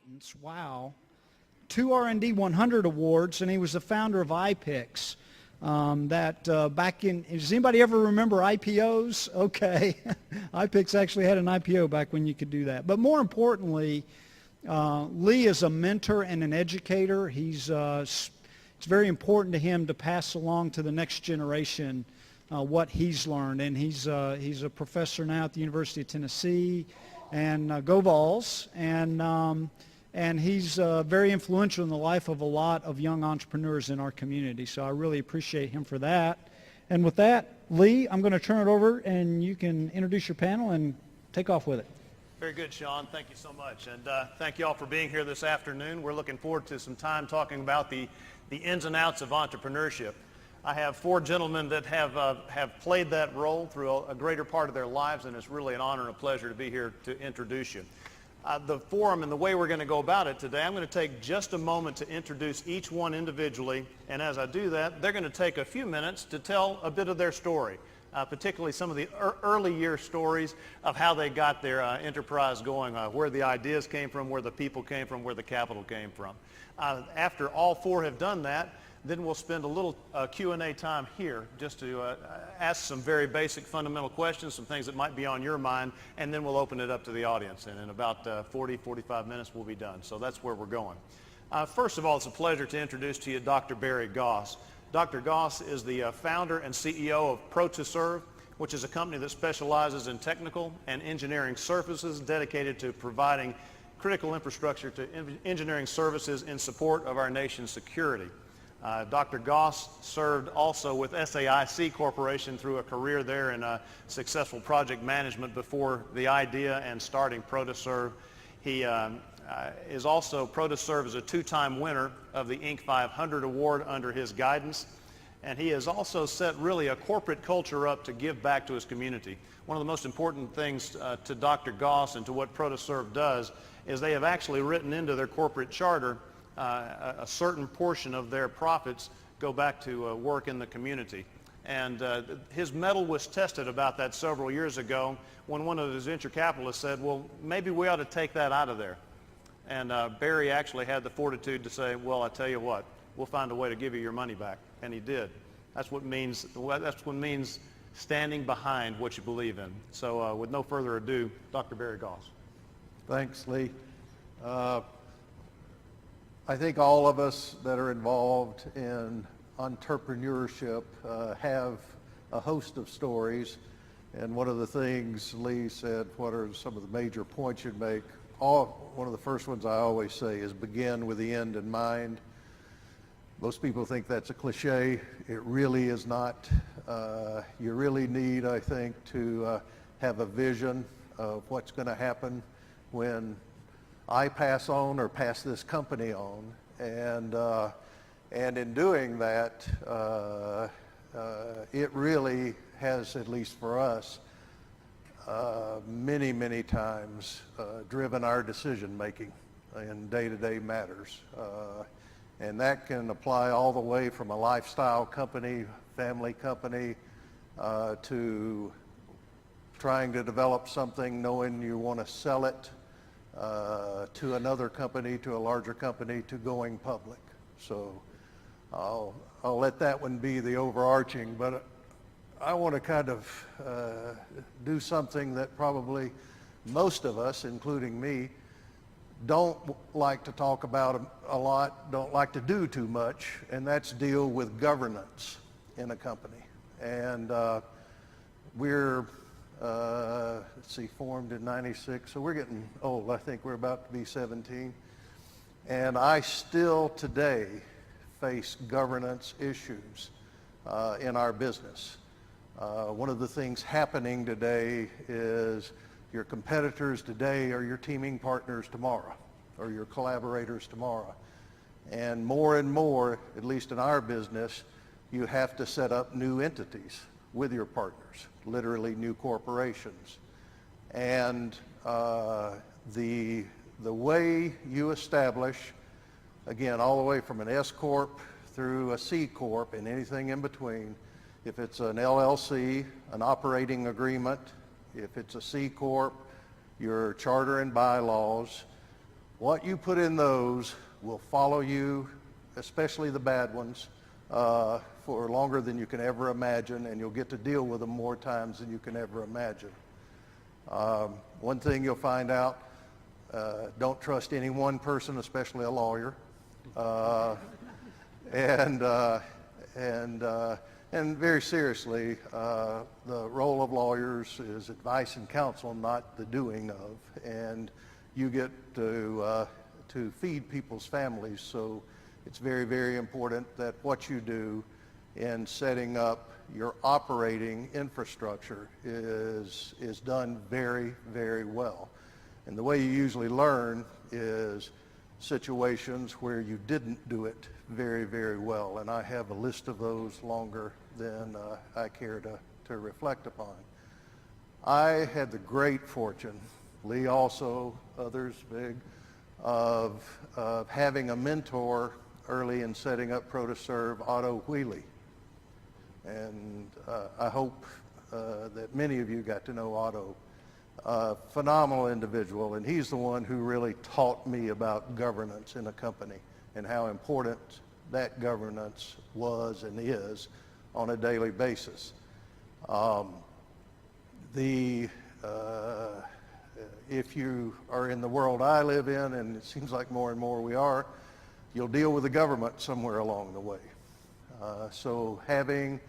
patents, wow, 2 R&D 100 awards, and he was the founder of iPix. Back in, does anybody ever remember IPOs? Okay. iPix actually had an IPO back when you could do that. But more importantly, Lee is a mentor and an educator. It's very important to him to pass along to the next generation what he's learned. And he's a professor now at the University of Tennessee, and go Vols. And he's very influential in the life of a lot of young entrepreneurs in our community. So I really appreciate him for that. And with that, Lee, I'm going to turn it over, and you can introduce your panel and take off with it. Very good, Sean. Thank you so much. And thank you all for being here this afternoon. We're looking forward to some time talking about the ins and outs of entrepreneurship. I have 4 gentlemen that have played that role through a greater part of their lives, and it's really an honor and a pleasure to be here to introduce you. The forum and the way we're going to go about it today, I'm going to take just a moment to introduce each one individually, and as I do that, they're going to take a few minutes to tell a bit of their story, particularly some of the early year stories of how they got their enterprise going, where the ideas came from, where the people came from, where the capital came from. After all 4 have done that, then we'll spend a little Q&A time here just to ask some very basic fundamental questions, some things that might be on your mind, and then we'll open it up to the audience. And in about 40, 45 minutes, we'll be done. So that's where we're going. First of all, it's a pleasure to introduce to you Dr. Barry Goss. Dr. Goss is the founder and CEO of Pro2Serve, which is a company that specializes in technical and engineering services dedicated to providing critical infrastructure to engineering services in support of our nation's security. Dr. Goss served also with SAIC Corporation through a career there in successful project management before the idea and starting Pro2Serve. He is also, Pro2Serve is a 2-time winner of the Inc. 500 award under his guidance, and he has also set really a corporate culture up to give back to his community. One of the most important things to Dr. Goss and to what Pro2Serve does is they have actually written into their corporate charter a certain portion of their profits go back to work in the community. And his mettle was tested about that several years ago when one of his venture capitalists said, well, maybe we ought to take that out of there. And Barry actually had the fortitude to say, well, I tell you what, we'll find a way to give you your money back. And he did. That's what means standing behind what you believe in. So with no further ado, Dr. Barry Goss. Thanks, Lee. I think all of us that are involved in entrepreneurship have a host of stories, and one of the things Lee said, what are some of the major points you'd make? One of the first ones I always say is begin with the end in mind. Most people think that's a cliche. It really is not. You really need, I think, to have a vision of what's going to happen when I pass on or pass this company on, and in doing that, it really has, at least for us, many, many times driven our decision making in day-to-day matters, and that can apply all the way from a lifestyle company, family company, to trying to develop something, knowing you want to sell it to another company, to a larger company, to going public. So I'll let that one be the overarching, but I want to kind of do something that probably most of us, including me, don't like to talk about a lot, don't like to do too much, and that's deal with governance in a company. And we're formed in 96, so we're getting old. I think we're about to be 17. And I still today face governance issues in our business. One of the things happening today is your competitors today are your teaming partners tomorrow, or your collaborators tomorrow. And more, at least in our business, you have to set up new entities with your partners, literally new corporations. And the way you establish, again, all the way from an S Corp through a C Corp and anything in between, if it's an LLC, an operating agreement, if it's a C Corp, your charter and bylaws, what you put in those will follow you, especially the bad ones, for longer than you can ever imagine, and you'll get to deal with them more times than you can ever imagine. One thing you'll find out, don't trust any one person, especially a lawyer. And very seriously, the role of lawyers is advice and counsel, not the doing of. And you get to feed people's families, so it's very, very important that what you do in setting up your operating infrastructure is done very, very well. And the way you usually learn is situations where you didn't do it very, very well. And I have a list of those longer than I care to reflect upon. I had the great fortune, Lee also, others big, of having a mentor early in setting up ProtoServe, Otto Wheely. And I hope that many of you got to know Otto. Phenomenal individual, and he's the one who really taught me about governance in a company and how important that governance was and is on a daily basis. If you are in the world I live in, and it seems like more and more we are, you'll deal with the government somewhere along the way. So having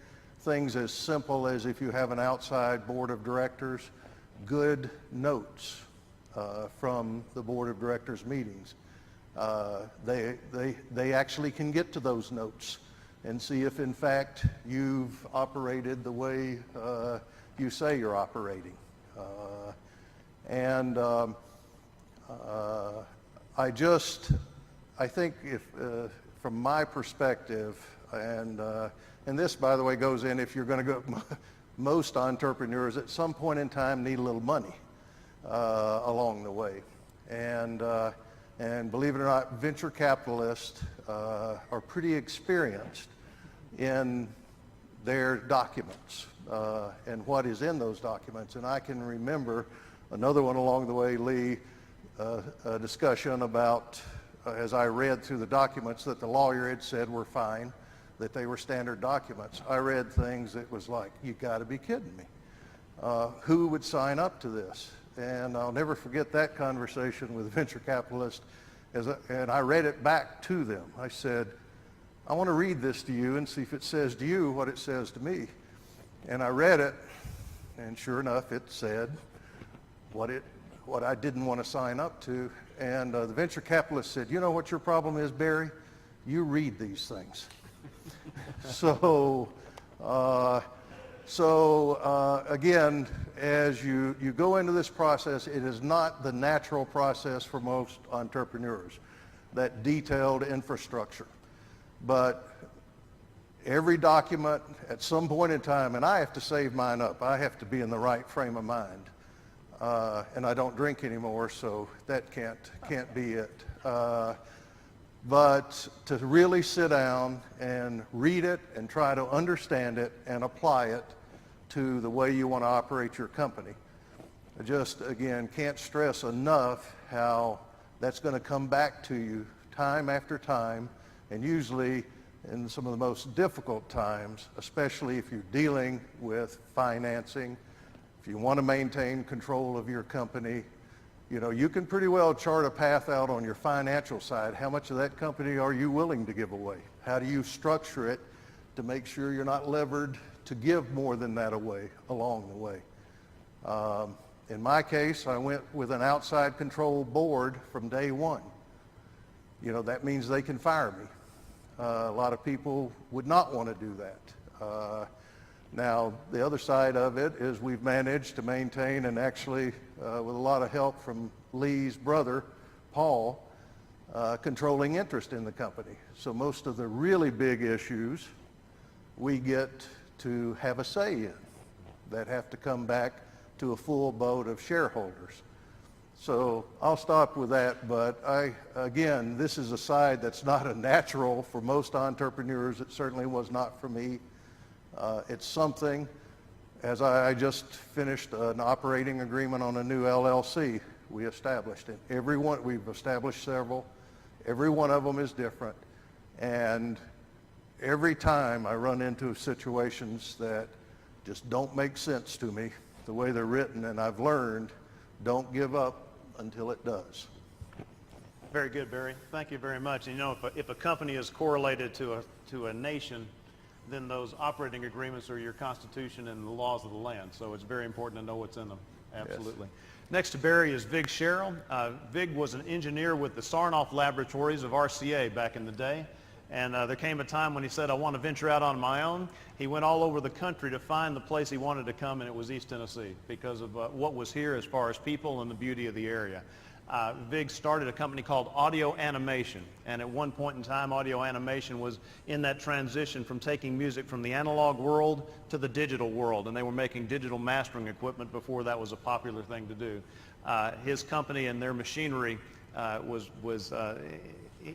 things as simple as, if you have an outside board of directors, good notes from the board of directors meetings. They actually can get to those notes and see if in fact you've operated the way you say you're operating. I think if from my perspective, and this, by the way, goes in if you're going to go, most entrepreneurs at some point in time need a little money along the way. And believe it or not, venture capitalists are pretty experienced in their documents and what is in those documents. And I can remember another one along the way, Lee, a discussion about, as I read through the documents that the lawyer had said were fine, that they were standard documents. I read things that was like, you got to be kidding me. Who would sign up to this? And I'll never forget that conversation with a venture capitalist, and I read it back to them. I said, I want to read this to you and see if it says to you what it says to me. And I read it, and sure enough, it said what I didn't want to sign up to. And the venture capitalist said, you know what your problem is, Barry? You read these things. So again, as you go into this process, it is not the natural process for most entrepreneurs, that detailed infrastructure. But every document at some point in time, and I have to save mine up. I have to be in the right frame of mind. And I don't drink anymore, so that can't be it. But to really sit down and read it and try to understand it and apply it to the way you want to operate your company. I just, again, can't stress enough how that's going to come back to you time after time, and usually in some of the most difficult times, especially if you're dealing with financing, if you want to maintain control of your company. You know, you can pretty well chart a path out on your financial side. How much of that company are you willing to give away? How do you structure it to make sure you're not levered to give more than that away along the way? In my case, I went with an outside control board from day one. You know, that means they can fire me. A lot of people would not want to do that. Now, the other side of it is we've managed to maintain, and actually with a lot of help from Lee's brother, Paul, controlling interest in the company. So most of the really big issues we get to have a say in that have to come back to a full boat of shareholders. So I'll stop with that, but again, this is a side that's not a natural for most entrepreneurs. It certainly was not for me. It's something, as I just finished an operating agreement on a new LLC we established. And we've established several. Every one of them is different. And every time I run into situations that just don't make sense to me, the way they're written, and I've learned, don't give up until it does. Very good, Barry. Thank you very much. And you know, if a company is correlated to a nation, then those operating agreements are your constitution and the laws of the land. So it's very important to know what's in them. Absolutely. Yes. Next to Barry is Vig Sherrill. Vig was an engineer with the Sarnoff Laboratories of RCA back in the day. And there came a time when he said, I want to venture out on my own. He went all over the country to find the place he wanted to come, and it was East Tennessee because of what was here as far as people and the beauty of the area. Vig started a company called Audio Animation, and at one point in time, Audio Animation was in that transition from taking music from the analog world to the digital world, and they were making digital mastering equipment before that was a popular thing to do. His company and their machinery was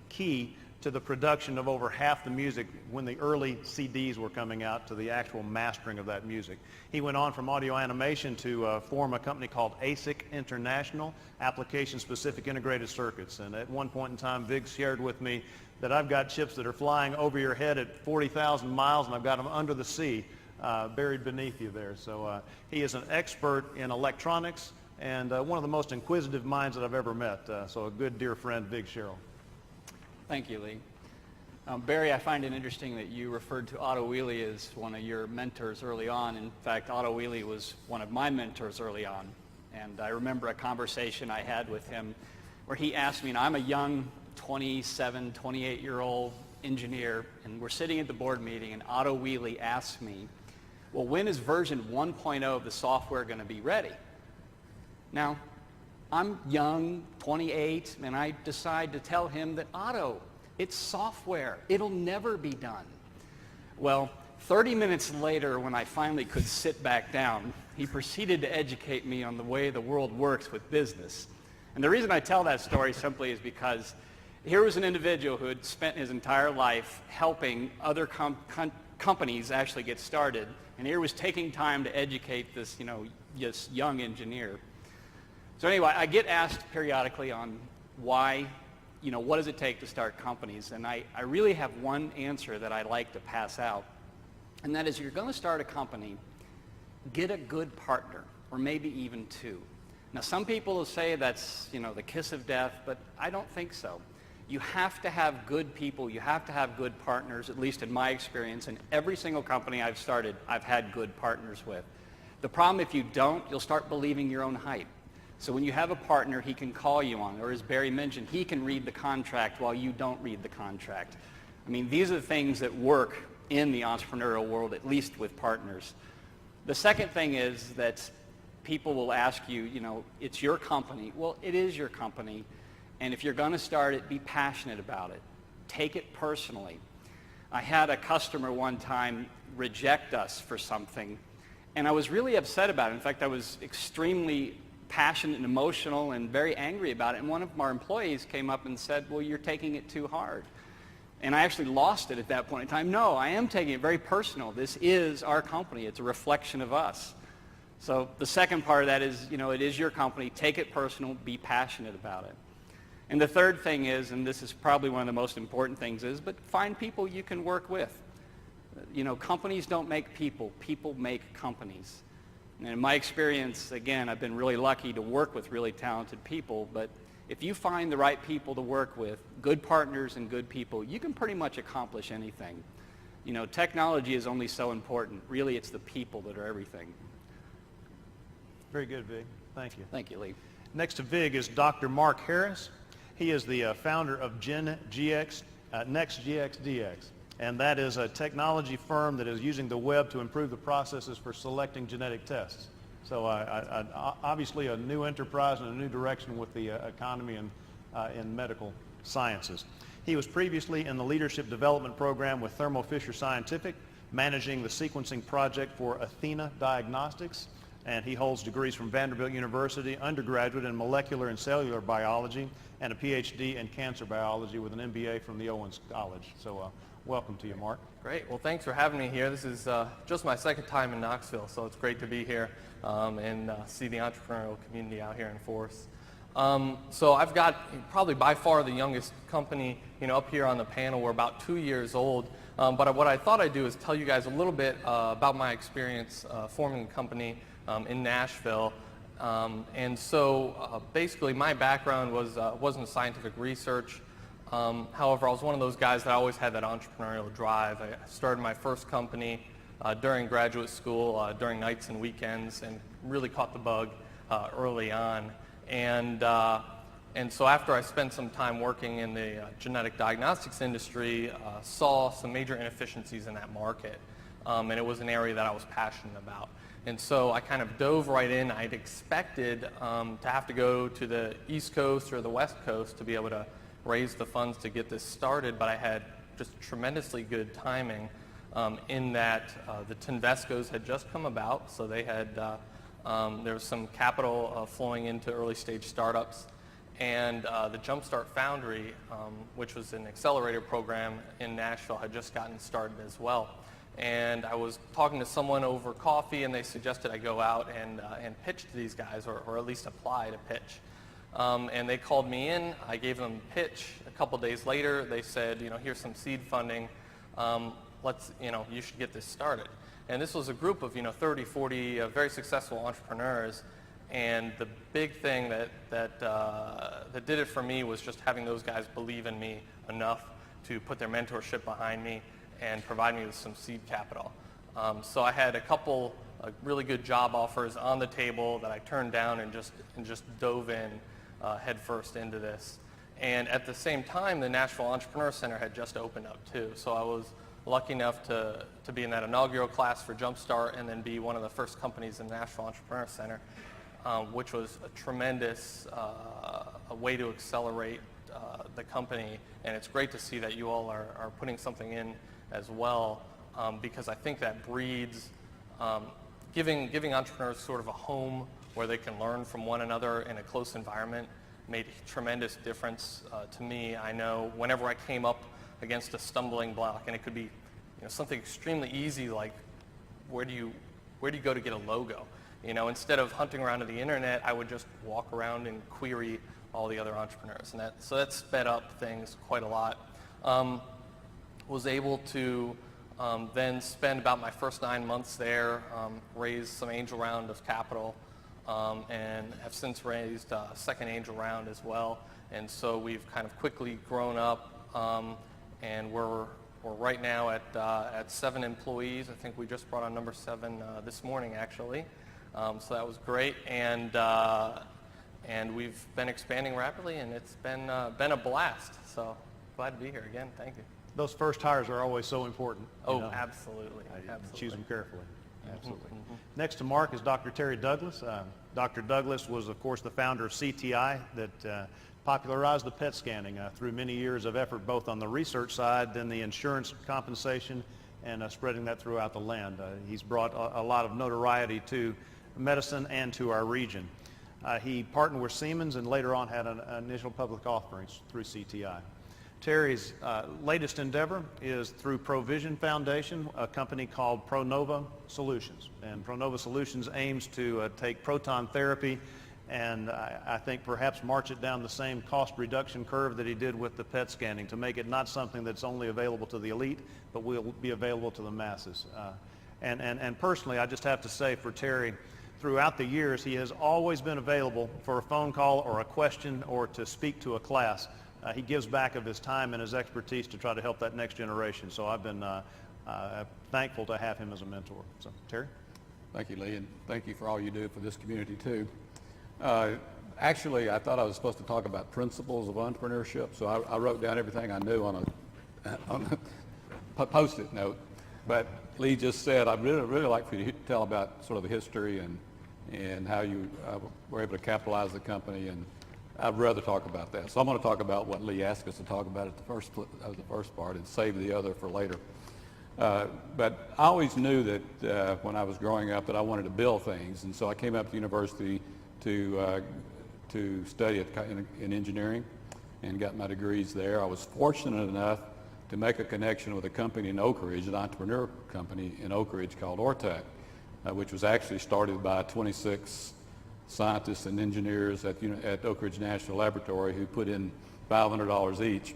key to the production of over half the music when the early CDs were coming out to the actual mastering of that music. He went on from Audio Animation to form a company called ASIC International, Application Specific Integrated Circuits. And at one point in time, Vig shared with me that I've got chips that are flying over your head at 40,000 miles, and I've got them under the sea, buried beneath you there. So he is an expert in electronics and one of the most inquisitive minds that I've ever met. So a good dear friend, Vig Sherrill. Thank you, Lee. Barry, I find it interesting that you referred to Otto Wheely as one of your mentors early on. In fact, Otto Wheely was one of my mentors early on. And I remember a conversation I had with him where he asked me, and I'm a young 27, 28-year-old engineer, and we're sitting at the board meeting, and Otto Wheely asked me, well, when is version 1.0 of the software going to be ready? Now, I'm young, 28, and I decide to tell him that, Otto, it's software. It'll never be done. Well, 30 minutes later, when I finally could sit back down, he proceeded to educate me on the way the world works with business. And the reason I tell that story simply is because here was an individual who had spent his entire life helping other companies actually get started, and here was taking time to educate this, this young engineer. So anyway, I get asked periodically on why, what does it take to start companies? And I really have one answer that I like to pass out. And that is, you're going to start a company, get a good partner, or maybe even two. Now, some people will say that's, the kiss of death, but I don't think so. You have to have good people. You have to have good partners, at least in my experience. And every single company I've started, I've had good partners with. The problem, if you don't, you'll start believing your own hype. So when you have a partner, he can call you on, or as Barry mentioned, he can read the contract while you don't read the contract. I mean, these are the things that work in the entrepreneurial world, at least with partners. The second thing is that people will ask you, it's your company. Well, it is your company, and if you're going to start it, be passionate about it. Take it personally. I had a customer one time reject us for something, and I was really upset about it. In fact, I was extremely passionate and emotional and very angry about it. And one of our employees came up and said, well, you're taking it too hard. And I actually lost it at that point in time. No, I am taking it very personal. This is our company. It's a reflection of us. So the second part of that is, it is your company. Take it personal. Be passionate about it. And the third thing is, and this is probably one of the most important things, is, but find people you can work with. Companies don't make people. People make companies. And in my experience, again, I've been really lucky to work with really talented people, but if you find the right people to work with, good partners and good people, you can pretty much accomplish anything. Technology is only so important. Really, it's the people that are everything. Very good, Vig. Thank you. Thank you, Lee. Next to Vig is Dr. Mark Harris. He is the founder of NextGX DX. And that is a technology firm that is using the web to improve the processes for selecting genetic tests. So obviously a new enterprise and a new direction with the economy and in medical sciences. He was previously in the leadership development program with Thermo Fisher Scientific, managing the sequencing project for Athena Diagnostics, and he holds degrees from Vanderbilt University, undergraduate in molecular and cellular biology, and a PhD in cancer biology with an MBA from the Owens College. So welcome to you, Mark. Great. Well, thanks for having me here. This is just my second time in Knoxville, so it's great to be here and see the entrepreneurial community out here in force. So I've got probably by far the youngest company, up here on the panel. We're about 2 years old. But what I thought I'd do is tell you guys a little bit about my experience forming the company in Nashville. And so basically my background wasn't scientific research. However, I was one of those guys that always had that entrepreneurial drive. I started my first company during graduate school, during nights and weekends, and really caught the bug early on. And so after I spent some time working in the genetic diagnostics industry, saw some major inefficiencies in that market. And it was an area that I was passionate about. And so I kind of dove right in. I'd expected to have to go to the East Coast or the West Coast to be able to raise the funds to get this started, but I had just tremendously good timing in that the Tinvescos had just come about, so they had there was some capital flowing into early stage startups, and the Jumpstart Foundry, which was an accelerator program in Nashville, had just gotten started as well. And I was talking to someone over coffee, and they suggested I go out and pitch to these guys, or at least apply to pitch. And they called me in. I gave them a pitch. A couple days later, they said, here's some seed funding. You should get this started. And this was a group of 30, 40 very successful entrepreneurs. And the big thing that did it for me was just having those guys believe in me enough to put their mentorship behind me and provide me with some seed capital. So I had a couple really good job offers on the table that I turned down and just dove in headfirst into this. And at the same time, the Nashville Entrepreneur Center had just opened up too. So I was lucky enough to be in that inaugural class for Jumpstart and then be one of the first companies in the Nashville Entrepreneur Center, which was a tremendous way to accelerate the company. And it's great to see that you all are putting something in as well, because I think that breeds giving entrepreneurs sort of a home where they can learn from one another in a close environment made a tremendous difference to me. I know whenever I came up against a stumbling block, and it could be something extremely easy like where do you go to get a logo? Instead of hunting around to the internet, I would just walk around and query all the other entrepreneurs, and so that sped up things quite a lot. Was able to then spend about my first 9 months there, raise some angel round of capital, and have since raised a second angel round as well. And so we've kind of quickly grown up, and we're right now at 7 employees. I think we just brought on number 7 this morning, actually. So that was great, and we've been expanding rapidly, and it's been a blast. So glad to be here again. Thank you. Those first hires are always so important. Oh, absolutely. Choose them carefully. Absolutely. Next to Mark is Dr. Terry Douglas. Dr. Douglas was, of course, the founder of CTI that popularized the PET scanning through many years of effort, both on the research side, then the insurance compensation, and spreading that throughout the land. He's brought a lot of notoriety to medicine and to our region. He partnered with Siemens and later on had an initial public offerings through CTI. Terry's latest endeavor is through Provision Foundation, a company called Pronova Solutions. And Pronova Solutions aims to take proton therapy and I think perhaps march it down the same cost reduction curve that he did with the PET scanning to make it not something that's only available to the elite, but will be available to the masses. And personally, I just have to say for Terry, throughout the years, he has always been available for a phone call or a question or to speak to a class. He gives back of his time and his expertise to try to help that next generation. So I've been thankful to have him as a mentor. So, Terry? Thank you, Lee, and thank you for all you do for this community, too. Actually, I thought I was supposed to talk about principles of entrepreneurship, so I wrote down everything I knew on a Post-it note. But Lee just said, I'd really like for you to tell about sort of the history and how you were able to capitalize the company, and I'd rather talk about that. So I'm going to talk about what Lee asked us to talk about at the first part and save the other for later. But I always knew that when I was growing up that I wanted to build things, and so I came up to university to study in engineering and got my degrees there. I was fortunate enough to make a connection with a company in Oak Ridge, an entrepreneur company in Oak Ridge called Ortec, which was actually started by 26 scientists and engineers at Oak Ridge National Laboratory who put in $500 each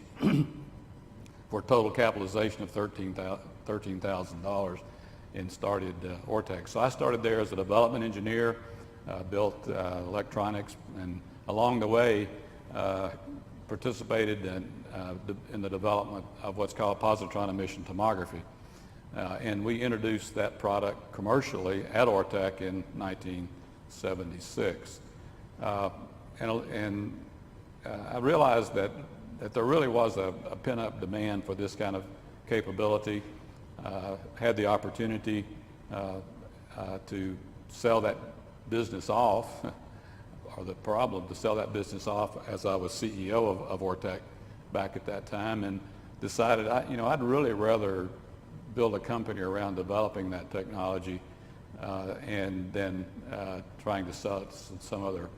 for a total capitalization of $13,000 and started Ortec. So I started there as a development engineer, built electronics, and along the way participated in the development of what's called positron emission tomography. And we introduced that product commercially at Ortec in 1976. I realized that there really was a pent-up demand for this kind of capability. Had the opportunity to sell that business off, or the problem to sell that business off as I was CEO of Ortec back at that time, and decided I'd really rather build a company around developing that technology and then trying to sell it to some other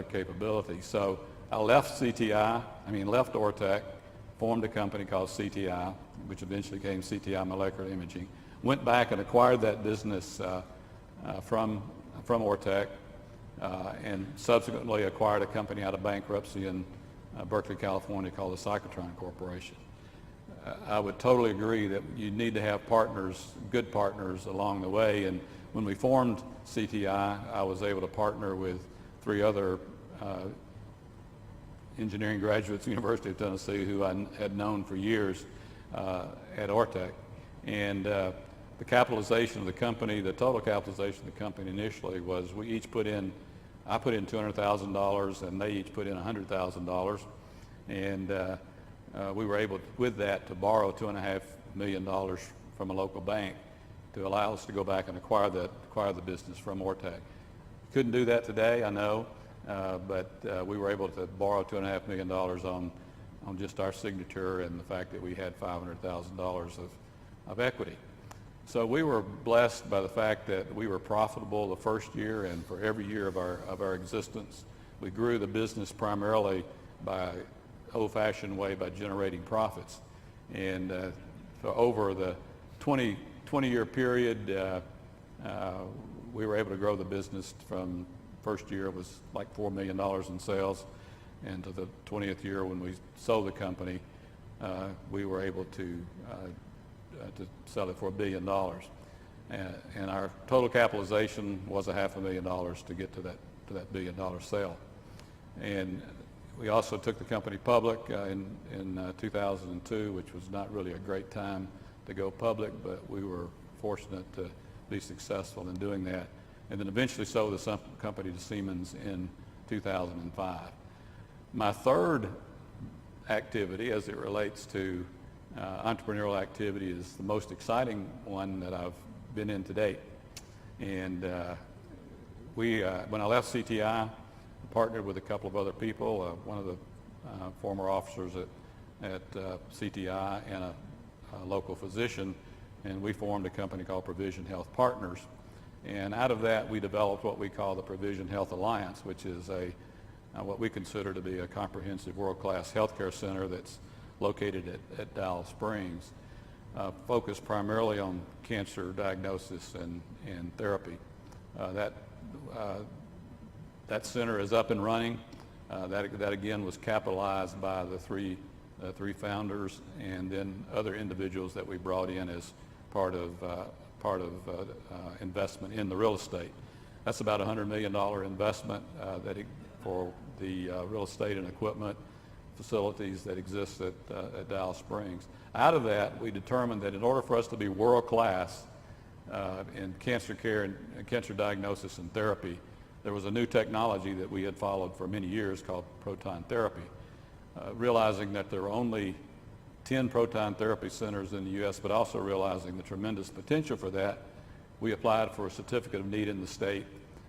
capability. So I left left Ortec, formed a company called CTI, which eventually became CTI Molecular Imaging. Went back and acquired that business from Ortec, and subsequently acquired a company out of bankruptcy in Berkeley, California called the Cyclotron Corporation. I would totally agree that you need to have partners, good partners along the way, and when we formed CTI, I was able to partner with 3 other engineering graduates at the University of Tennessee who I had known for years at Ortec. And the capitalization of the company, the total capitalization of the company initially was I put in $200,000 and they each put in $100,000. And we were able, with that, to borrow $2.5 million from a local bank to allow us to go back and acquire the business from Ortec. Couldn't do that today, I know, but we were able to borrow $2.5 million on just our signature and the fact that we had $500,000 of equity. So we were blessed by the fact that we were profitable the first year, and for every year of our existence. We grew the business primarily by old-fashioned way by generating profits. And so over the 20-year period, we were able to grow the business from first year it was like $4 million in sales, and to the 20th year when we sold the company, we were able to sell it for $1 billion. And our total capitalization was $500,000 to get to that $1 billion sale. And we also took the company public in 2002, which was not really a great time to go public, but we were fortunate to be successful in doing that. And then eventually sold the company to Siemens in 2005. My third activity as it relates to entrepreneurial activity is the most exciting one that I've been in to date. And when I left CTI, I partnered with a couple of other people, one of the former officers at CTI and a local physician, and we formed a company called Provision Health Partners. And out of that, we developed what we call the Provision Health Alliance, which is what we consider to be a comprehensive world-class healthcare center that's located at Dallas Springs, focused primarily on cancer diagnosis and therapy. That center is up and running. That again was capitalized by the three founders and then other individuals that we brought in as part of investment in the real estate. That's about a $100 million investment for the real estate and equipment facilities that exist at Dallas Springs. Out of that, we determined that in order for us to be world-class in cancer care and cancer diagnosis and therapy, there was a new technology that we had followed for many years called proton therapy. Realizing that there were only 10 proton therapy centers in the U.S., but also realizing the tremendous potential for that, we applied for a certificate of need in the state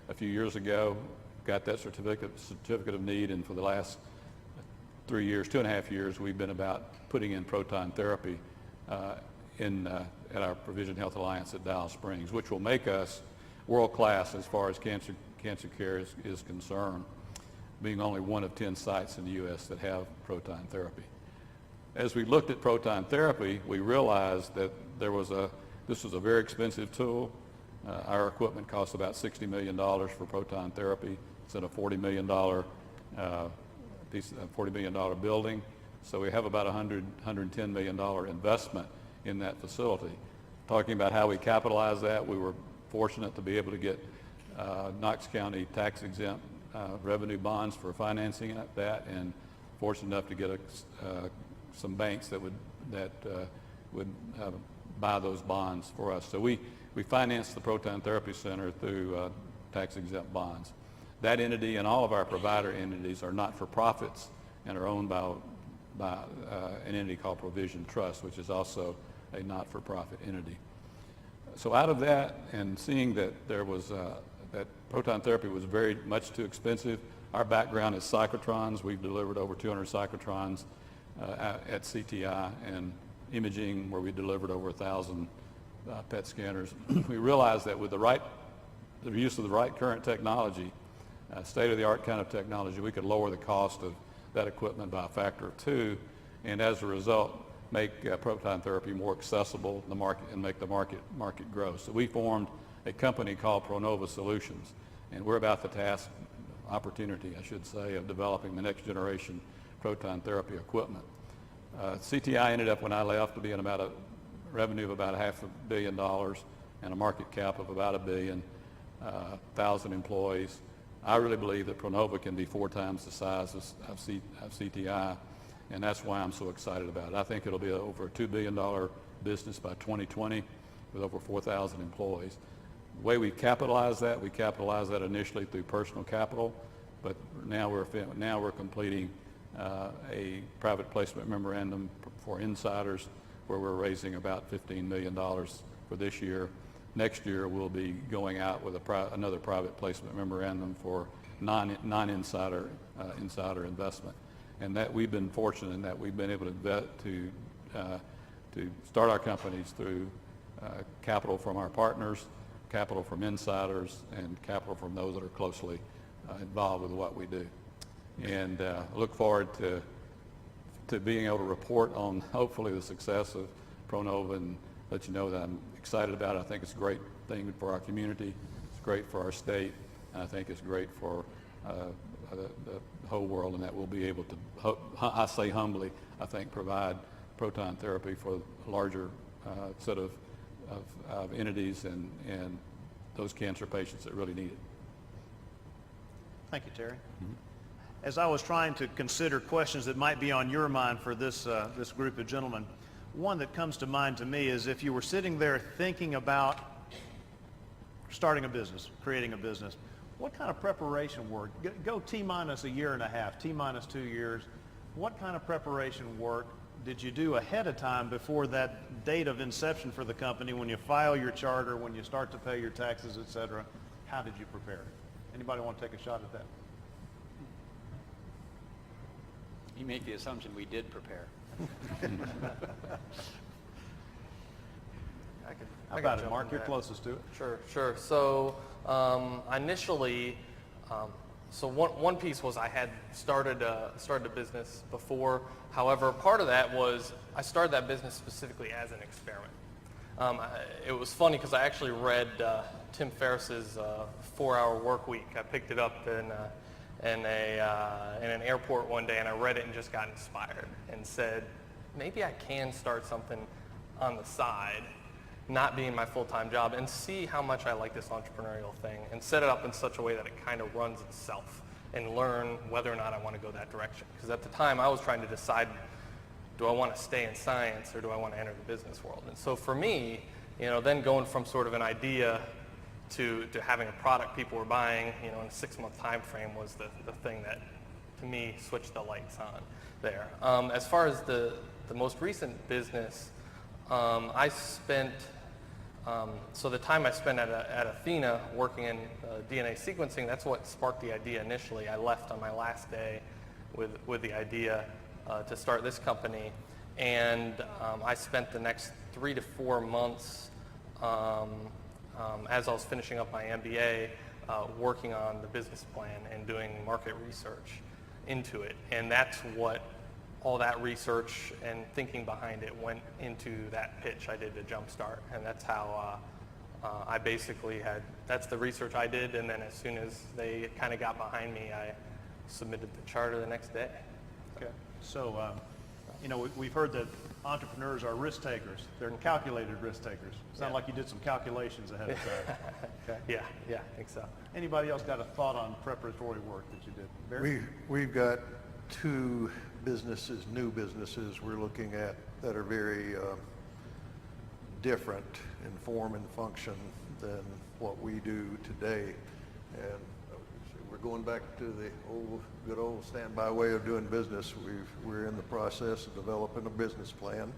a few years ago, got that certificate of need, and for the last 2.5 years, we've been about putting in proton therapy at our Provision Health Alliance at Dallas Springs, which will make us world-class as far as cancer care is concerned, being only one of 10 sites in the U.S. that have proton therapy. As we looked at proton therapy, we realized that this was a very expensive tool. Our equipment costs about $60 million for proton therapy. It's in a $40 million building. So we have about $110 million investment in that facility. Talking about how we capitalize that, we were fortunate to be able to get Knox County tax-exempt revenue bonds for financing that, and fortunate enough to get some banks that would buy those bonds for us. So we financed the Proton Therapy Center through tax-exempt bonds. That entity and all of our provider entities are not-for-profits and are owned by an entity called Provision Trust, which is also a not-for-profit entity. So out of that, and seeing that there was that proton therapy was very much too expensive, our background is cyclotrons. We've delivered over 200 cyclotrons at CTI, and imaging, where we delivered over 1,000 PET scanners. We realized that with the use of the right current technology, state-of-the-art kind of technology, we could lower the cost of that equipment by a factor of 2, and as a result, make proton therapy more accessible in the market and make the market grow. So we formed a company called Pronova Solutions, and we're about the opportunity, I should say, of developing the next generation proton therapy equipment. CTI ended up, when I left, being about a revenue of about $500 million and a market cap of about $1 billion, 1,000 employees. I really believe that Pronova can be 4 times the size of CTI, and that's why I'm so excited about it. I think it'll be over a $2 billion business by 2020 with over 4,000 employees. The way we capitalize that initially through personal capital, but now we're completing a private placement memorandum for insiders where we're raising about $15 million for this year. Next year we'll be going out with another private placement memorandum for non-insider investment. And that we've been fortunate in that we've been able to start our companies through capital from our partners, capital from insiders, and capital from those that are closely involved with what we do. And look forward to being able to report on hopefully the success of Pronova and let you know that I'm excited about it. I think it's a great thing for our community. It's great for our state. And I think it's great for the whole world, and that we'll be able to, I say humbly, I think provide proton therapy for a larger set of entities and those cancer patients that really need it. Thank you, Terry. Mm-hmm. As I was trying to consider questions that might be on your mind for this group of gentlemen, one that comes to mind to me is if you were sitting there thinking about starting a business, creating a business, what kind of preparation work, go T-minus a year and a half, T-minus 2 years, what kind of preparation work did you do ahead of time before that date of inception for the company, when you file your charter, when you start to pay your taxes, et cetera? How did you prepare? Anybody want to take a shot at that? You make the assumption we did prepare. How about it, Mark? You're closest to it. Sure. So initially, so one piece was I had started a business before. However, part of that was I started that business specifically as an experiment. It was funny because I actually read Tim Ferriss's 4-Hour Work Week. I picked it up in an airport one day, and I read it and just got inspired and said, maybe I can start something on the side, not being my full-time job, and see how much I like this entrepreneurial thing and set it up in such a way that it kind of runs itself and learn whether or not I want to go that direction. Because at the time I was trying to decide, do I want to stay in science or do I want to enter the business world? And so for me, then going from sort of an idea to having a product people were buying, in a 6-month time frame was the thing that, to me, switched the lights on there. As far as the most recent business, I spent, so the time I spent at Athena working in DNA sequencing, that's what sparked the idea initially. I left on my last day with the idea to start this company, and I spent the next 3 to 4 months as I was finishing up my MBA, working on the business plan and doing market research into it. And that's what all that research and thinking behind it went into that pitch I did to Jumpstart. And that's how I basically that's the research I did, and then as soon as they kind of got behind me, I submitted the charter the next day. Okay. So, we've heard that entrepreneurs are risk takers. They're calculated risk takers. Sound like you did some calculations ahead of time. Okay. Yeah, I think so. Anybody else got a thought on preparatory work that you did? Barry? We've got two businesses, new businesses we're looking at that are very different in form and function than what we do today. And we're going back to the good old standby way of doing business. We're in the process of developing a business plan.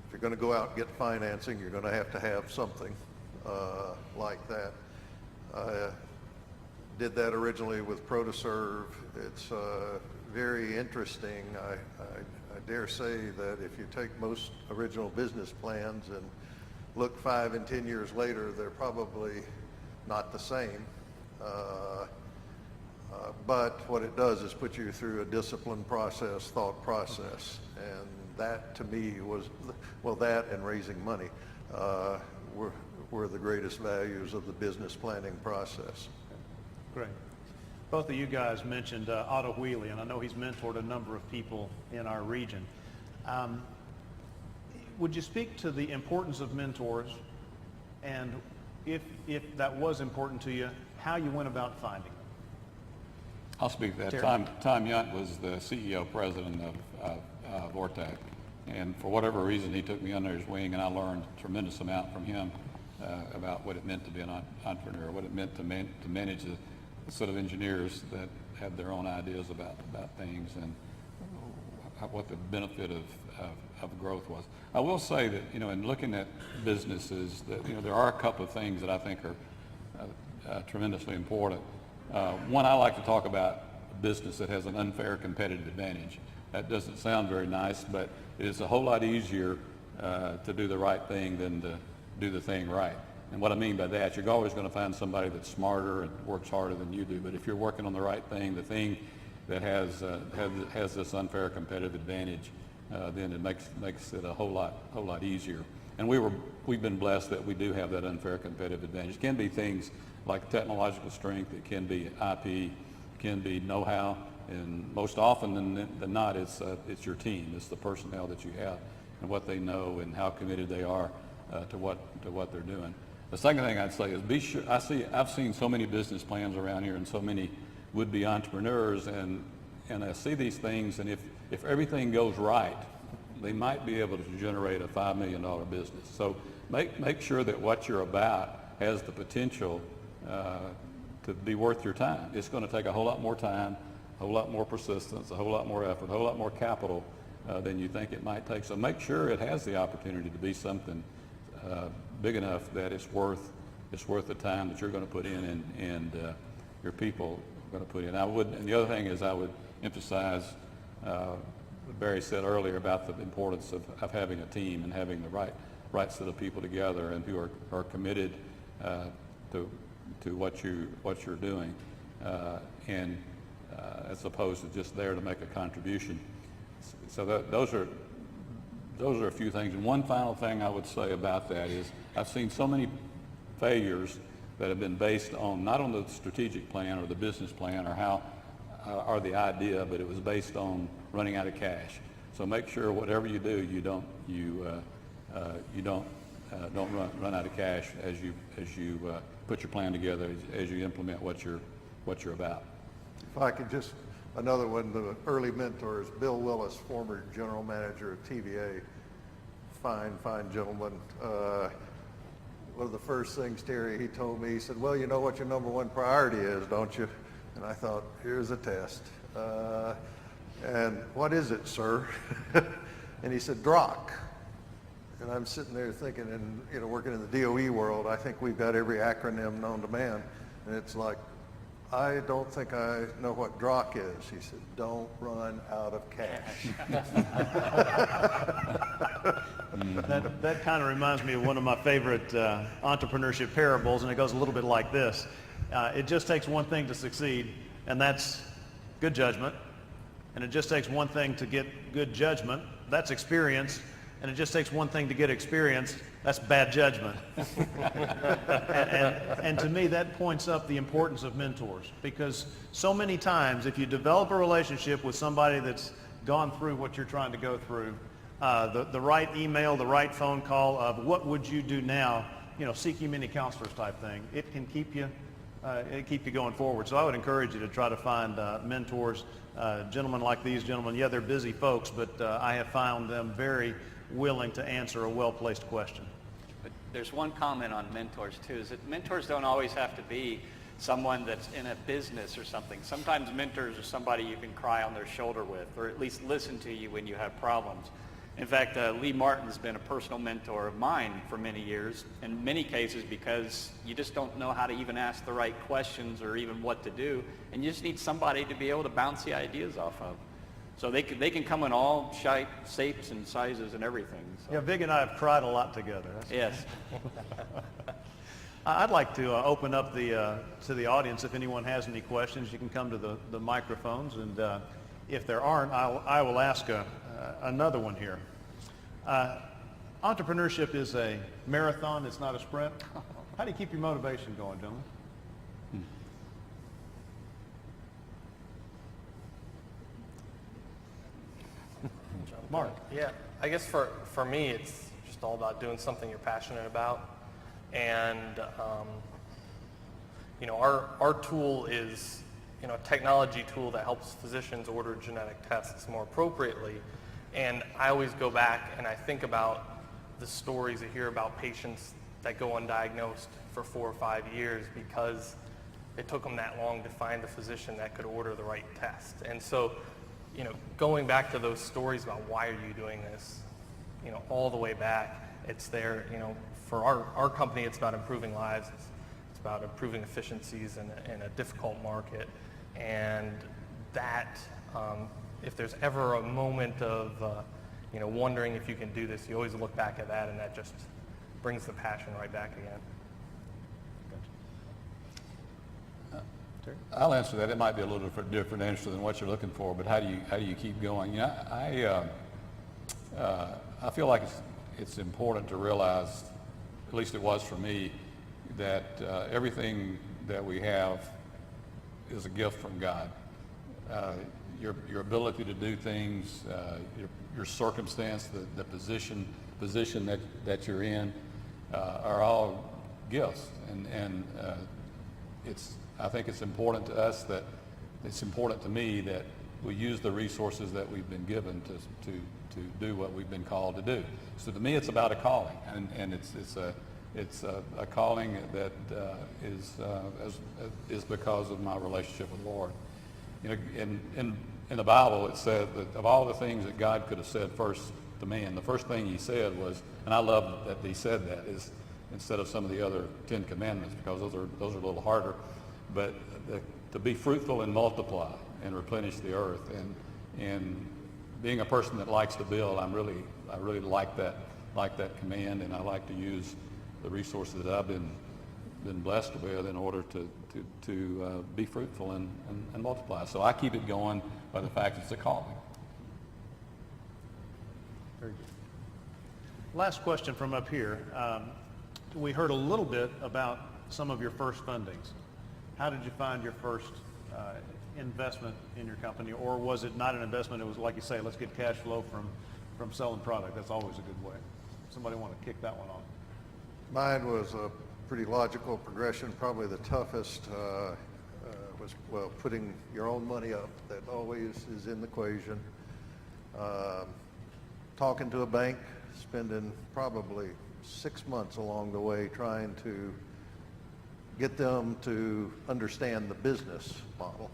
If you're going to go out and get financing, you're going to have something like that. I did that originally with ProtoServe. It's very interesting. I dare say that if you take most original business plans and look 5 and 10 years later, they're probably not the same. But what it does is put you through a disciplined process, thought process. And that to me was, well, that and raising money were the greatest values of the business planning process. Great. Both of you guys mentioned Otto Wheely, and I know he's mentored a number of people in our region. Would you speak to the importance of mentors, and if that was important to you, how you went about finding them? I'll speak to that. Terry? Tom Yunt was the CEO president of Vortec, and for whatever reason, he took me under his wing, and I learned a tremendous amount from him about what it meant to be an entrepreneur, what it meant to manage a set of engineers that had their own ideas about things, and what the benefit of growth was. I will say that, in looking at businesses, that there are a couple of things that I think are tremendously important. One, I like to talk about a business that has an unfair competitive advantage. That doesn't sound very nice, but it is a whole lot easier to do the right thing than to do the thing right. And what I mean by that, you're always going to find somebody that's smarter and works harder than you do. But if you're working on the right thing, the thing that has this unfair competitive advantage, then it makes it a whole lot easier. And we've been blessed that we do have that unfair competitive advantage. It can be things like technological strength. It can be IP. It can be know-how. And most often than not, it's your team. It's the personnel that you have and what they know and how committed they are to what they're doing. The second thing I'd say is be sure. I've seen so many business plans around here and so many would-be entrepreneurs, and I see these things, and if everything goes right, they might be able to generate a $5 million business. So make sure that what you're about has the potential to be worth your time. It's going to take a whole lot more time, a whole lot more persistence, a whole lot more effort, a whole lot more capital than you think it might take. So make sure it has the opportunity to be something big enough that it's worth the time that you're going to put in and your people are going to put in. And the other thing is I would emphasize what Barry said earlier about the importance of having a team and having the right set of people together and who are committed to what you're doing, and as opposed to just there to make a contribution. So those are a few things. And one final thing I would say about that is I've seen so many failures that have been based on not on the strategic plan or the business plan or the idea, but it was based on running out of cash. So make sure whatever you do, you don't run out of cash as you put your plan together, as you implement what you're about. If I could just, another one, the early mentors, Bill Willis, former general manager of TVA, fine gentleman. One of the first things, Terry, he told me, he said, well, you know what your number one priority is, don't you? And I thought, here's a test. And what is it, sir? And he said, DROC. And I'm sitting there thinking, and working in the DOE world, I think we've got every acronym known to man. And it's like, I don't think I know what DROC is. He said, don't run out of cash. That kind of reminds me of one of my favorite entrepreneurship parables, and it goes a little bit like this. It just takes one thing to succeed, and that's good judgment. And it just takes one thing to get good judgment. That's experience. and it just takes one thing to get experience, that's bad judgment. and to me, that points up the importance of mentors, because so many times if you develop a relationship with somebody that's gone through what you're trying to go through, the right email, the right phone call of what would you do now, seek ye many counselors type thing, it can keep you going forward. So I would encourage you to try to find mentors, gentlemen like these gentlemen. Yeah, they're busy folks, but I have found them very willing to answer a well-placed question. But there's one comment on mentors too, is that mentors don't always have to be someone that's in a business or something. Sometimes mentors are somebody you can cry on their shoulder with, or at least listen to you when you have problems. In fact, Lee Martin's been a personal mentor of mine for many years, in many cases because you just don't know how to even ask the right questions or even what to do, and you just need somebody to be able to bounce the ideas off of. So they can come in all shapes and sizes and everything. So. Yeah, Vig and I have cried a lot together. Yes. I'd like to open up to the audience. If anyone has any questions, you can come to the microphones, and if there aren't, I will ask another one here. Entrepreneurship is a marathon, it's not a sprint. How do you keep your motivation going, gentlemen? Mark. Yeah, I guess for me, it's just all about doing something you're passionate about. And, our tool is, a technology tool that helps physicians order genetic tests more appropriately. And I always go back and I think about the stories I hear about patients that go undiagnosed for 4 or 5 years because it took them that long to find the physician that could order the right test. And so, going back to those stories about why are you doing this, all the way back, it's there, for our company, it's about improving lives. It's about improving efficiencies in a difficult market. And that, if there's ever a moment of, wondering if you can do this, you always look back at that, and that just brings the passion right back again. I'll answer that. It might be a little different answer than what you're looking for, but how do you keep going? I feel like it's important to realize, at least it was for me, that everything that we have is a gift from God. Your ability to do things, your circumstance, the position that you're in, are all gifts, and I think it's important to us that it's important to me that we use the resources that we've been given to do what we've been called to do. So to me, it's about a calling, and it's a calling that is because of my relationship with the Lord. In the Bible, it said that of all the things that God could have said first to man, the first thing He said was, and I love that He said that, is instead of some of the other 10 commandments, because those are a little harder, but to be fruitful and multiply and replenish the earth. And being a person that likes to build, I really like that command, and I like to use the resources that I've been blessed with in order to be fruitful and multiply. So I keep it going by the fact it's a calling. Very good. Last question from up here. We heard a little bit about some of your first fundings. How did you find your first investment in your company, or was it not an investment? It was like you say, let's get cash flow from selling product. That's always a good way. Somebody want to kick that one off? Mine was a pretty logical progression. Probably the toughest was, putting your own money up. That always is in the equation. Talking to a bank, spending probably 6 months along the way trying to get them to understand the business model.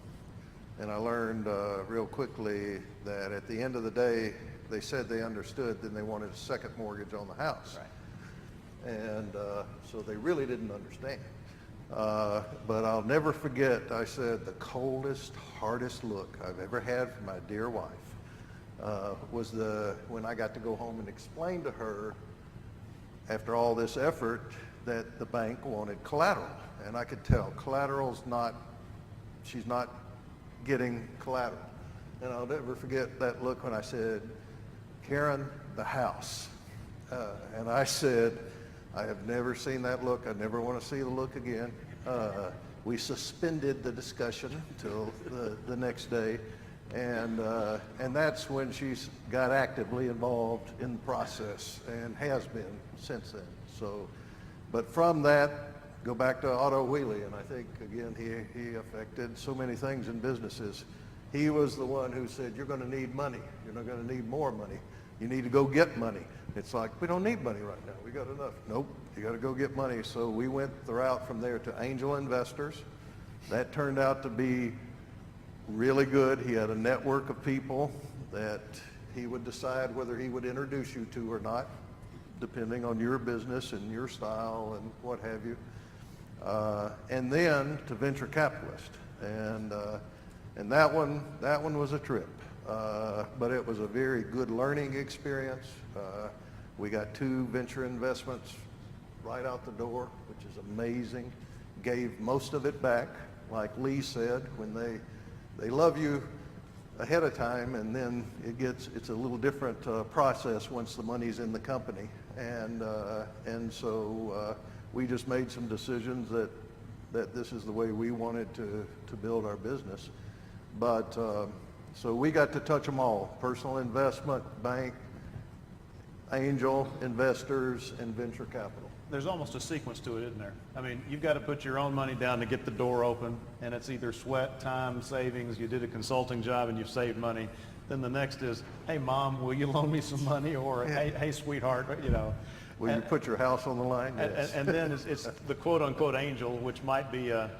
And I learned real quickly that at the end of the day, they said they understood, then they wanted a second mortgage on the house. Right. And so they really didn't understand. But I'll never forget, I said, the coldest, hardest look I've ever had from my dear wife was when I got to go home and explain to her, after all this effort, that the bank wanted collateral. And I could tell she's not getting collateral. And I'll never forget that look when I said, Karen, the house. And I said, I have never seen that look. I never want to see the look again. We suspended the discussion till the next day. And that's when she's got actively involved in the process and has been since then. So, but from that, go back to Otto Wheely, and I think, again, he affected so many things in businesses. He was the one who said, you're going to need money. You're not going to need more money. You need to go get money. It's like, we don't need money right now. We got enough. Nope, you got to go get money. So we went the route from there to angel investors. That turned out to be really good. He had a network of people that he would decide whether he would introduce you to or not, depending on your business and your style and what have you. And then to venture capitalist. And that one was a trip. But it was a very good learning experience. We got 2 venture investments right out the door, which is amazing. Gave most of it back, like Lee said, when they love you ahead of time, and then it's a little different process once the money's in the company. And so we just made some decisions that this is the way we wanted to build our business. But so we got to touch them all: personal investment, bank, angel investors, and venture capital. There's almost a sequence to it, isn't there? I mean, you've got to put your own money down to get the door open, and it's either sweat, time, savings. You did a consulting job and you've saved money. Then the next is, hey, Mom, will you loan me some money? Or, hey, sweetheart, you know. Will you put your house on the line? Yes. And then it's the quote-unquote angel, which might be a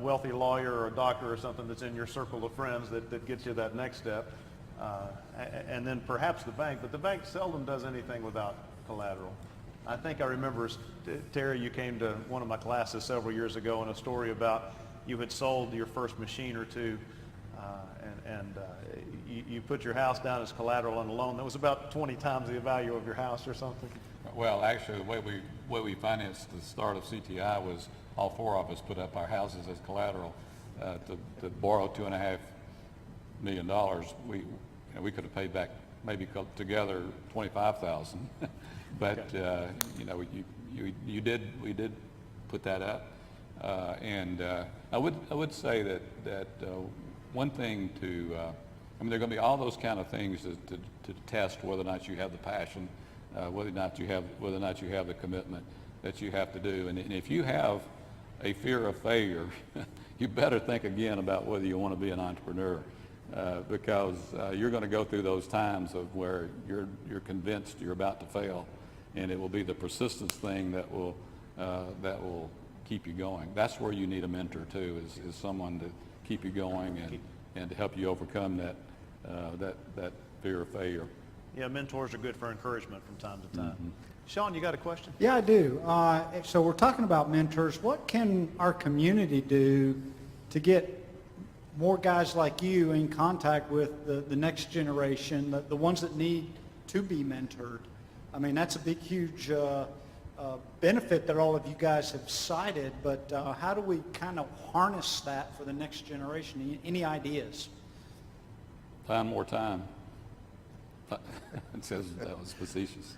wealthy lawyer or a doctor or something that's in your circle of friends that gets you that next step. And then perhaps the bank, but the bank seldom does anything without collateral. I think I remember, Terry, you came to one of my classes several years ago, and a story about you had sold your first machine or two, and you put your house down as collateral on a loan that was about 20 times the value of your house or something. Well, actually, the way we financed the start of CTI was all 4 of us put up our houses as collateral to borrow $2.5 million. We could have paid back maybe together $25,000, but we did put that up, and I would say that one thing I mean, there are going to be all those kind of things to test whether or not you have the passion, whether or not you have the commitment that you have to do, and if you have a fear of failure, you better think again about whether you want to be an entrepreneur. Because you're going to go through those times of where you're convinced you're about to fail, and it will be the persistence thing that will keep you going. That's where you need a mentor too, is someone to keep you going and to help you overcome that fear of failure. Yeah, mentors are good for encouragement from time to time. Mm-hmm. Sean, you got a question? Yeah, I do. So we're talking about mentors. What can our community do to get more guys like you in contact with the next generation, the ones that need to be mentored? I mean, that's a big, huge benefit that all of you guys have cited, but how do we kind of harness that for the next generation? Any ideas? Find more time. It says that was facetious.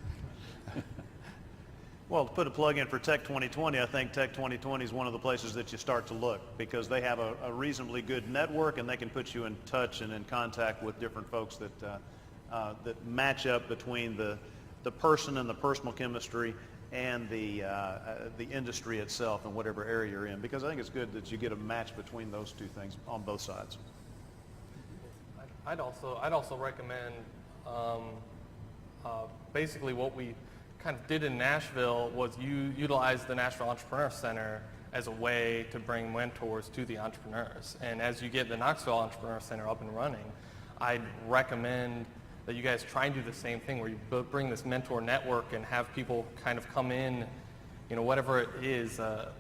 Well, to put a plug in for Tech 2020, I think Tech 2020 is one of the places that you start to look, because they have a reasonably good network, and they can put you in touch and in contact with different folks that match up between the person and the personal chemistry and the industry itself in whatever area you're in, because I think it's good that you get a match between those two things on both sides. I'd also recommend basically what we kind of did in Nashville was utilize the Nashville Entrepreneur Center as a way to bring mentors to the entrepreneurs. And as you get the Knoxville Entrepreneur Center up and running, I'd recommend that you guys try and do the same thing, where you bring this mentor network and have people kind of come in, whatever it is, a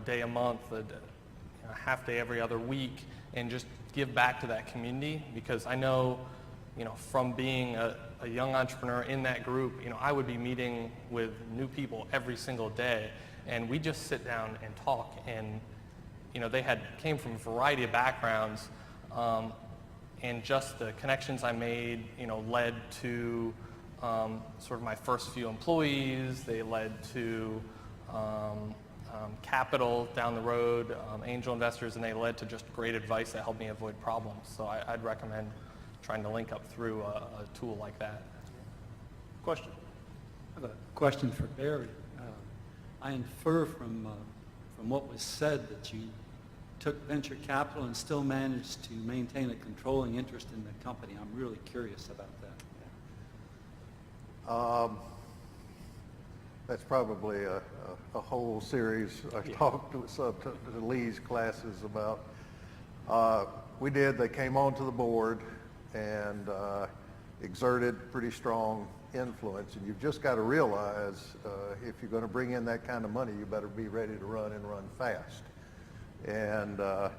day a month, a half day every other week, and just give back to that community. Because I know, from being a young entrepreneur in that group, I would be meeting with new people every single day, and we just sit down and talk. And they came from a variety of backgrounds, and just the connections I made, led to sort of my first few employees. They led to capital down the road, angel investors, and they led to just great advice that helped me avoid problems. So I'd recommend trying to link up through a tool like that. Question? I have a question for Barry. I infer from what was said that you took venture capital and still managed to maintain a controlling interest in the company. I'm really curious about that. That's probably a whole series I talked to Lee's classes about. They came onto the board and exerted pretty strong influence, and you've just got to realize if you're going to bring in that kind of money, you better be ready to run and run fast. And I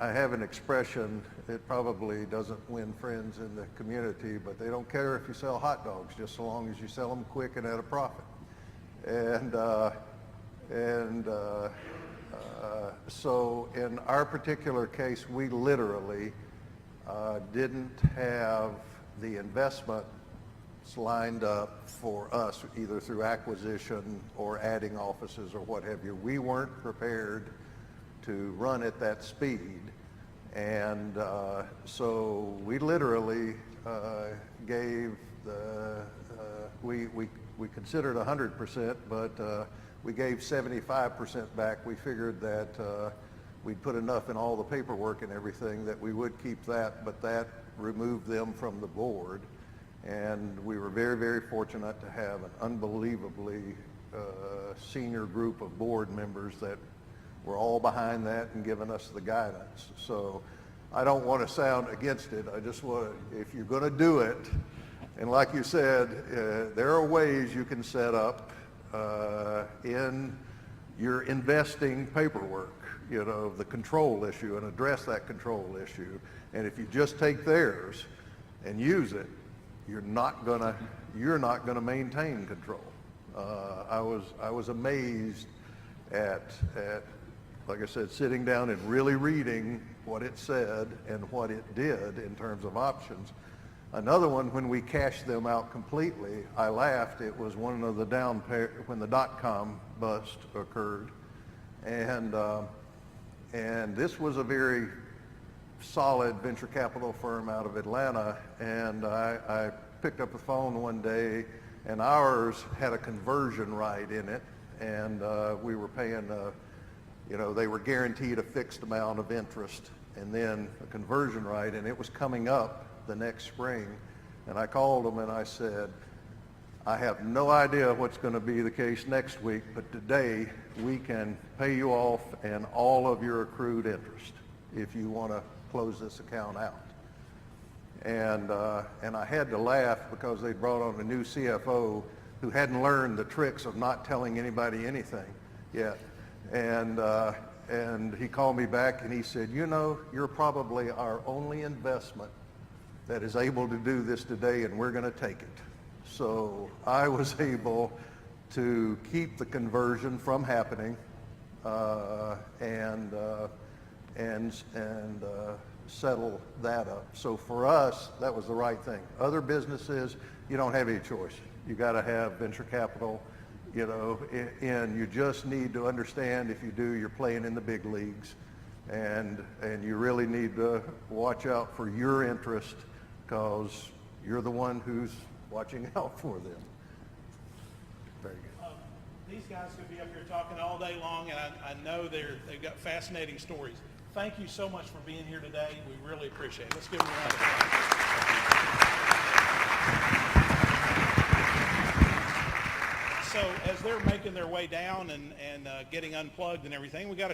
have an expression, it probably doesn't win friends in the community, but they don't care if you sell hot dogs, just so long as you sell them quick and at a profit. So in our particular case, we literally didn't have the investments lined up for us, either through acquisition or adding offices or what have you. We weren't prepared to run at that speed, and so we literally gave we considered 100%, but we gave 75% back. We figured that we'd put enough in all the paperwork and everything that we would keep that, but that removed them from the board. And we were very, very fortunate to have an unbelievably senior group of board members that were all behind that and giving us the guidance. So I don't want to sound against it. I just want to, if you're going to do it, and like you said, there are ways you can set up in your investing paperwork, the control issue, and address that control issue. And if you just take theirs and use it, you're not gonna maintain control. I was amazed at, like I said, sitting down and really reading what it said and what it did in terms of options. Another one, when we cashed them out completely, I laughed. It was one of the when the dot-com bust occurred, and this was a very solid venture capital firm out of Atlanta, and I picked up the phone one day, and ours had a conversion right in it, and we were paying, they were guaranteed a fixed amount of interest, and then a conversion right, and it was coming up the next spring, and I called them and I said, I have no idea what's going to be the case next week, but today we can pay you off and all of your accrued interest if you want to close this account out. And I had to laugh because they brought on a new CFO who hadn't learned the tricks of not telling anybody anything yet. And he called me back and he said, you're probably our only investment that is able to do this today, and we're going to take it. So I was able to keep the conversion from happening and settle that up. So for us, that was the right thing. Other businesses, you don't have any choice. You got to have venture capital, and you just need to understand, if you do, you're playing in the big leagues, and you really need to watch out for your interest, because you're the one who's watching out for them. Very good. These guys could be up here talking all day long, and I know they've got fascinating stories. Thank you so much for being here today. We really appreciate it. Let's give them a round of applause. So as they're making their way down and getting unplugged and everything, we got